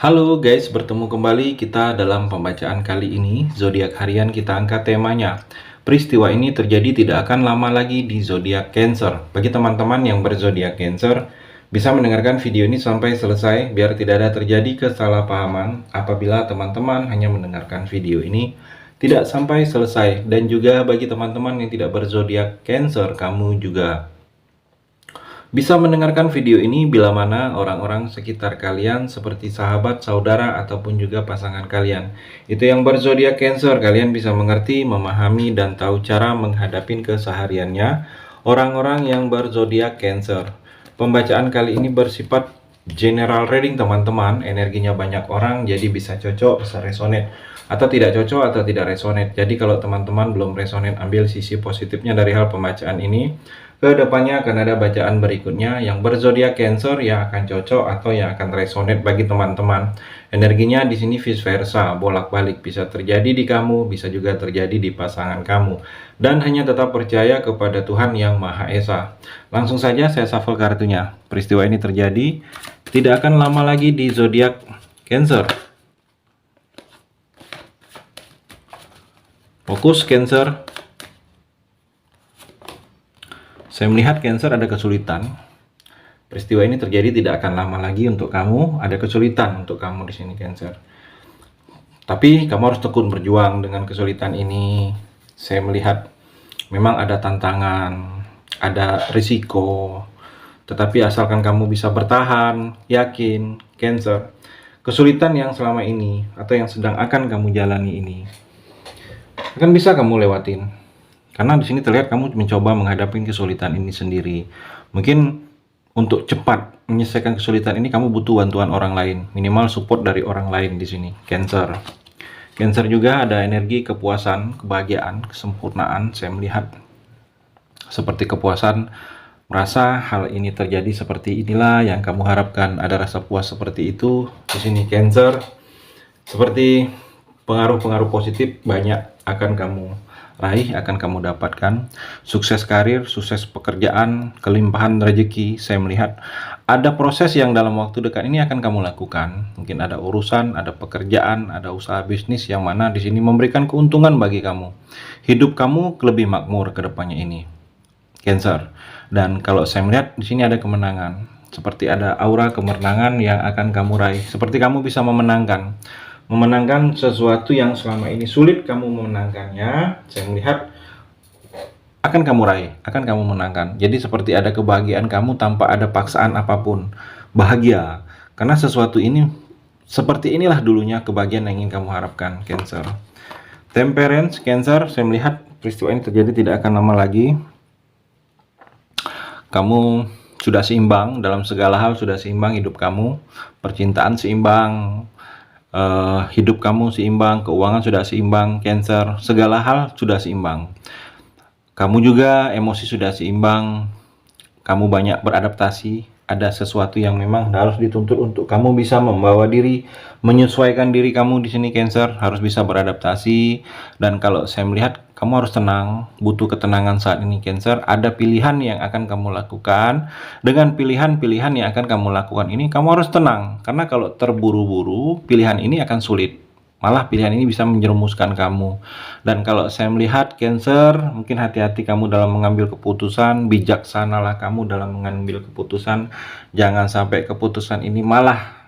Halo guys, bertemu kembali kita dalam pembacaan kali ini. Zodiak harian kita angkat temanya. Peristiwa ini terjadi tidak akan lama lagi di zodiak Cancer. Bagi teman-teman yang berzodiak Cancer, bisa mendengarkan video ini sampai selesai biar tidak ada terjadi kesalahpahaman apabila teman-teman hanya mendengarkan video ini tidak sampai selesai. Dan juga bagi teman-teman yang tidak berzodiak Cancer, kamu juga bisa mendengarkan video ini bila mana orang-orang sekitar kalian seperti sahabat, saudara, ataupun juga pasangan kalian. Itu yang berzodiak Cancer, kalian bisa mengerti, memahami, dan tahu cara menghadapi kesehariannya orang-orang yang berzodiak Cancer. Pembacaan kali ini bersifat general reading teman-teman, energinya banyak orang, jadi bisa cocok, bisa resonate, atau tidak cocok, atau tidak resonate. Jadi kalau teman-teman belum resonate, ambil sisi positifnya dari hal pembacaan ini. Kedepannya akan ada bacaan berikutnya yang berzodiak Cancer yang akan cocok atau yang akan resonate bagi teman-teman. Energinya di sini vice versa, bolak-balik, bisa terjadi di kamu, bisa juga terjadi di pasangan kamu. Dan hanya tetap percaya kepada Tuhan Yang Maha Esa. Langsung saja saya shuffle kartunya. Peristiwa ini terjadi tidak akan lama lagi di zodiak Cancer. Fokus Cancer. Saya melihat Cancer ada kesulitan. Peristiwa ini terjadi tidak akan lama lagi untuk kamu. Ada kesulitan untuk kamu di sini Cancer. Tapi kamu harus tekun berjuang dengan kesulitan ini. Saya melihat memang ada tantangan, ada risiko. Tetapi asalkan kamu bisa bertahan, yakin, Cancer, kesulitan yang selama ini atau yang sedang akan kamu jalani ini akan bisa kamu lewatin. Karena di sini terlihat kamu mencoba menghadapi kesulitan ini sendiri. Mungkin untuk cepat menyelesaikan kesulitan ini kamu butuh bantuan orang lain, minimal support dari orang lain di sini, Cancer. Cancer juga ada energi kepuasan, kebahagiaan, kesempurnaan. Saya melihat seperti kepuasan, merasa hal ini terjadi seperti inilah yang kamu harapkan. Ada rasa puas seperti itu di sini Cancer. Seperti pengaruh-pengaruh positif banyak akan kamu raih, akan kamu dapatkan. Sukses karir, sukses pekerjaan, kelimpahan rezeki. Saya melihat ada proses yang dalam waktu dekat ini akan kamu lakukan. Mungkin ada urusan, ada pekerjaan, ada usaha bisnis yang mana di sini memberikan keuntungan bagi kamu. Hidup kamu lebih makmur ke depannya ini, Cancer. Dan kalau saya melihat di sini ada kemenangan. Seperti ada aura kemenangan yang akan kamu raih. Seperti kamu bisa memenangkan sesuatu yang selama ini sulit kamu memenangkannya. Saya melihat akan kamu raih, akan kamu menangkan. Jadi seperti ada kebahagiaan kamu tanpa ada paksaan apapun. Bahagia, karena sesuatu ini seperti inilah dulunya kebahagiaan yang ingin kamu harapkan, Cancer. Temperance, Cancer, saya melihat peristiwa ini terjadi tidak akan lama lagi. Kamu sudah seimbang dalam segala hal, sudah seimbang hidup kamu, percintaan seimbang, hidup kamu seimbang, keuangan sudah seimbang, Cancer, segala hal sudah seimbang. Kamu juga emosi sudah seimbang, kamu banyak beradaptasi. Ada sesuatu yang memang harus dituntut untuk kamu bisa membawa diri, menyesuaikan diri kamu di sini Cancer, harus bisa beradaptasi. Dan kalau saya melihat kamu harus tenang, butuh ketenangan saat ini Cancer. Ada pilihan yang akan kamu lakukan. Dengan pilihan-pilihan yang akan kamu lakukan ini, kamu harus tenang. Karena kalau terburu-buru, pilihan ini akan sulit. Malah pilihan ini bisa menjerumuskan kamu. Dan kalau saya melihat Cancer, mungkin hati-hati kamu dalam mengambil keputusan, bijaksanalah kamu dalam mengambil keputusan. Jangan sampai keputusan ini malah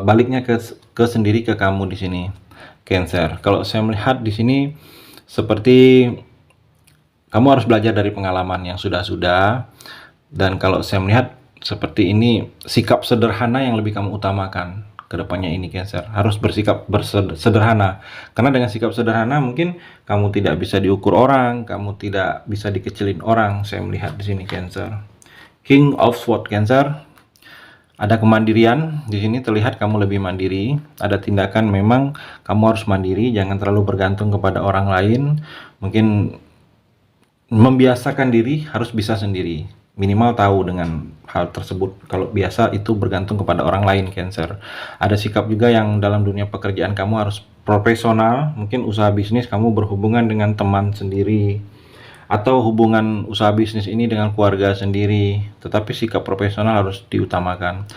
baliknya ke sendiri ke kamu di sini, Cancer. Kalau saya melihat di sini seperti kamu harus belajar dari pengalaman yang sudah-sudah. Dan kalau saya melihat seperti ini, sikap sederhana yang lebih kamu utamakan kedepannya ini Cancer. Harus bersikap sederhana. Karena dengan sikap sederhana mungkin kamu tidak bisa diukur orang, kamu tidak bisa dikecilin orang. Saya melihat di sini Cancer. King of Swords, Cancer. Ada kemandirian di sini, terlihat kamu lebih mandiri. Ada tindakan memang kamu harus mandiri, jangan terlalu bergantung kepada orang lain. Mungkin membiasakan diri harus bisa sendiri. Minimal tahu dengan hal tersebut. Kalau biasa itu bergantung kepada orang lain Cancer. Ada sikap juga yang dalam dunia pekerjaan kamu harus profesional. Mungkin usaha bisnis kamu berhubungan dengan teman sendiri, atau hubungan usaha bisnis ini dengan keluarga sendiri. Tetapi sikap profesional harus diutamakan.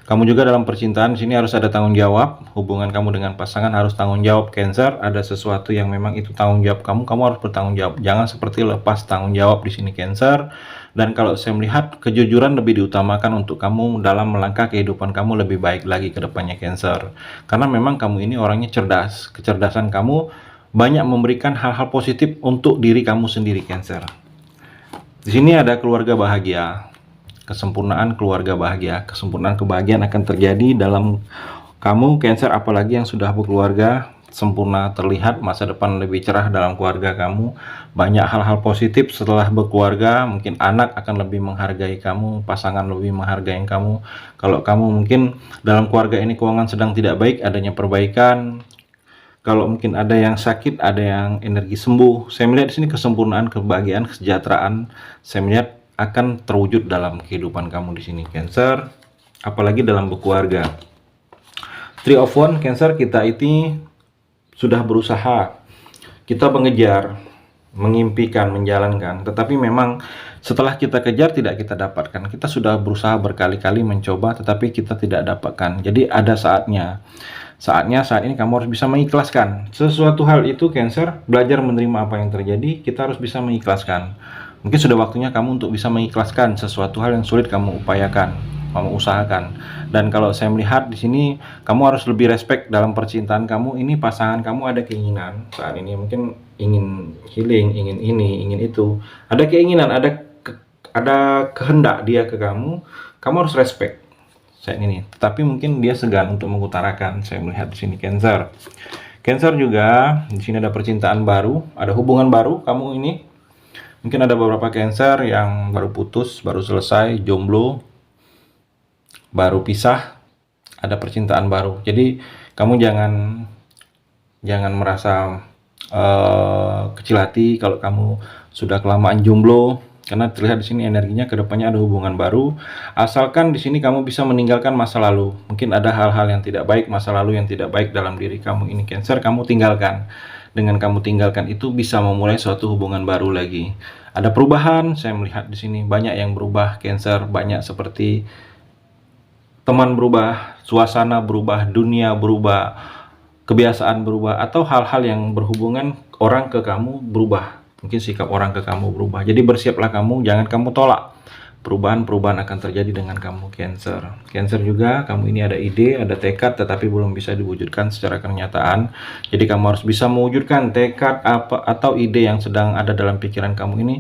Kamu juga dalam percintaan di sini harus ada tanggung jawab. Hubungan kamu dengan pasangan harus tanggung jawab, Cancer. Ada sesuatu yang memang itu tanggung jawab kamu, kamu harus bertanggung jawab. Jangan seperti lepas tanggung jawab di sini, Cancer. Dan kalau saya melihat kejujuran lebih diutamakan untuk kamu dalam melangkah kehidupan kamu lebih baik lagi ke depannya, Cancer. Karena memang kamu ini orangnya cerdas. Kecerdasan kamu banyak memberikan hal-hal positif untuk diri kamu sendiri, Cancer. Di sini ada keluarga bahagia. Kesempurnaan keluarga bahagia, kesempurnaan kebahagiaan akan terjadi dalam kamu, Cancer, apalagi yang sudah berkeluarga. Sempurna terlihat, masa depan lebih cerah dalam keluarga kamu. Banyak hal-hal positif setelah berkeluarga. Mungkin anak akan lebih menghargai kamu, pasangan lebih menghargai kamu. Kalau kamu mungkin dalam keluarga ini keuangan sedang tidak baik, adanya perbaikan. Kalau mungkin ada yang sakit, ada yang energi sembuh. Saya melihat di sini kesempurnaan, kebahagiaan, kesejahteraan. Saya melihat akan terwujud dalam kehidupan kamu di sini, Cancer, apalagi dalam berkeluarga. Three of Wands, Cancer, kita ini sudah berusaha, kita mengejar, mengimpikan, menjalankan, tetapi memang setelah kita kejar tidak kita dapatkan. Kita sudah berusaha berkali-kali mencoba, tetapi kita tidak dapatkan. Jadi ada saatnya saat ini kamu harus bisa mengikhlaskan sesuatu hal itu, Cancer. Belajar menerima apa yang terjadi, kita harus bisa mengikhlaskan. Mungkin sudah waktunya kamu untuk bisa mengikhlaskan sesuatu hal yang sulit kamu upayakan, kamu usahakan. Dan kalau saya melihat di sini, kamu harus lebih respect dalam percintaan kamu. Ini pasangan kamu ada keinginan saat ini, mungkin ingin healing, ingin ini, ingin itu. Ada keinginan, ada kehendak dia ke kamu. Kamu harus respect saat ini. Tapi mungkin dia segan untuk mengutarakan. Saya melihat di sini, Cancer. Cancer juga di sini ada percintaan baru, ada hubungan baru kamu ini. Mungkin ada beberapa Cancer yang baru putus, baru selesai, jomblo, baru pisah, ada percintaan baru. Jadi kamu jangan merasa kecil hati kalau kamu sudah kelamaan jomblo, karena terlihat di sini energinya kedepannya ada hubungan baru. Asalkan di sini kamu bisa meninggalkan masa lalu. Mungkin ada hal-hal yang tidak baik, masa lalu yang tidak baik dalam diri kamu ini, Cancer, kamu tinggalkan. Dengan kamu tinggalkan itu bisa memulai suatu hubungan baru lagi. Ada perubahan, saya melihat di sini banyak yang berubah, Cancer. Banyak seperti teman berubah, suasana berubah, dunia berubah, kebiasaan berubah, atau hal-hal yang berhubungan orang ke kamu berubah. Mungkin sikap orang ke kamu berubah. Jadi bersiaplah kamu, jangan kamu tolak. Perubahan-perubahan akan terjadi dengan kamu, Cancer. Cancer juga, kamu ini ada ide, ada tekad, tetapi belum bisa diwujudkan secara kenyataan. Jadi kamu harus bisa mewujudkan tekad apa atau ide yang sedang ada dalam pikiran kamu ini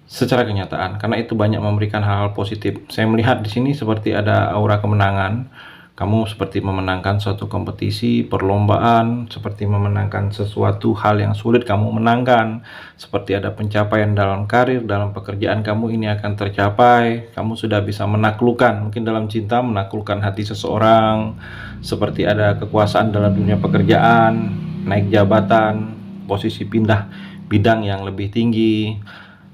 secara kenyataan, karena itu banyak memberikan hal-hal positif. Saya melihat di sini seperti ada aura kemenangan. Kamu seperti memenangkan suatu kompetisi, perlombaan, seperti memenangkan sesuatu hal yang sulit kamu menangkan. Seperti ada pencapaian dalam karir, dalam pekerjaan kamu ini akan tercapai. Kamu sudah bisa menaklukkan, mungkin dalam cinta menaklukkan hati seseorang. Seperti ada kekuasaan dalam dunia pekerjaan, naik jabatan, posisi pindah bidang yang lebih tinggi.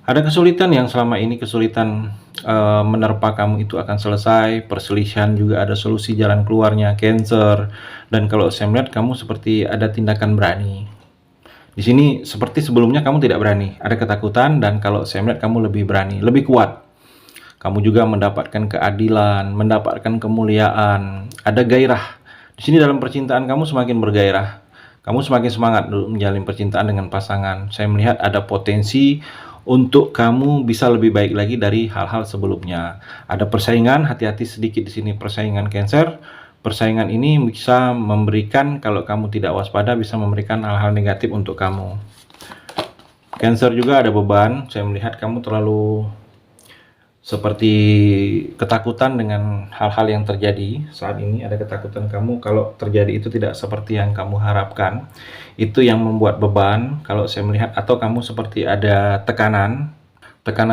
Ada kesulitan yang selama ini kesulitan menerpa kamu itu akan selesai. Perselisihan juga ada solusi jalan keluarnya, Cancer. Dan kalau saya melihat kamu seperti ada tindakan berani. Di sini seperti sebelumnya kamu tidak berani, ada ketakutan, dan kalau saya melihat kamu lebih berani, lebih kuat. Kamu juga mendapatkan keadilan, mendapatkan kemuliaan, ada gairah. Di sini dalam percintaan kamu semakin bergairah. Kamu semakin semangat menjalin percintaan dengan pasangan. Saya melihat ada potensi untuk kamu bisa lebih baik lagi dari hal-hal sebelumnya. Ada persaingan, hati-hati sedikit di sini persaingan, Cancer. Persaingan ini bisa memberikan, kalau kamu tidak waspada, bisa memberikan hal-hal negatif untuk kamu. Cancer juga ada beban. Saya melihat kamu terlalu seperti ketakutan dengan hal-hal yang terjadi saat ini. Ada ketakutan kamu kalau terjadi itu tidak seperti yang kamu harapkan. Itu yang membuat beban kalau saya melihat, atau kamu seperti ada tekanan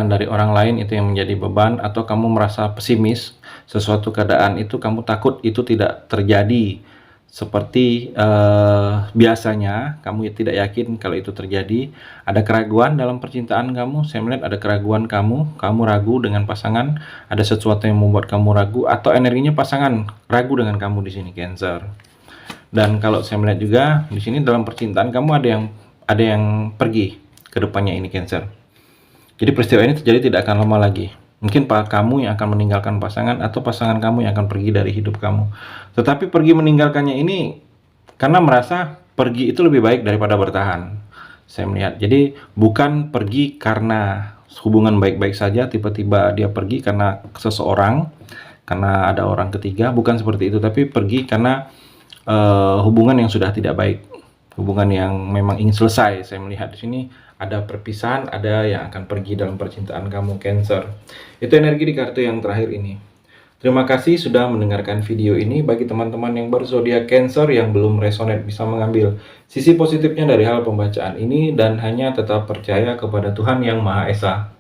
dari orang lain, itu yang menjadi beban. Atau kamu merasa pesimis, sesuatu keadaan itu kamu takut itu tidak terjadi seperti biasanya. Kamu tidak yakin kalau itu terjadi. Ada keraguan dalam percintaan kamu. Saya melihat ada keraguan kamu ragu dengan pasangan. Ada sesuatu yang membuat kamu ragu, atau energinya pasangan ragu dengan kamu di sini, Cancer. Dan kalau saya melihat juga di sini dalam percintaan kamu ada yang pergi ke depannya ini, Cancer. Jadi peristiwa ini terjadi tidak akan lama lagi. Mungkin kamu yang akan meninggalkan pasangan atau pasangan kamu yang akan pergi dari hidup kamu. Tetapi pergi meninggalkannya ini karena merasa pergi itu lebih baik daripada bertahan. Saya melihat. Jadi bukan pergi karena hubungan baik-baik saja, tiba-tiba dia pergi karena seseorang, karena ada orang ketiga, bukan seperti itu. Tapi pergi karena hubungan yang sudah tidak baik, hubungan yang memang ingin selesai. Saya melihat di sini ada perpisahan, ada yang akan pergi dalam percintaan kamu, Cancer. Itu energi di kartu yang terakhir ini. Terima kasih sudah mendengarkan video ini. Bagi teman-teman yang berzodiak Cancer yang belum resonate, bisa mengambil sisi positifnya dari hal pembacaan ini dan hanya tetap percaya kepada Tuhan Yang Maha Esa.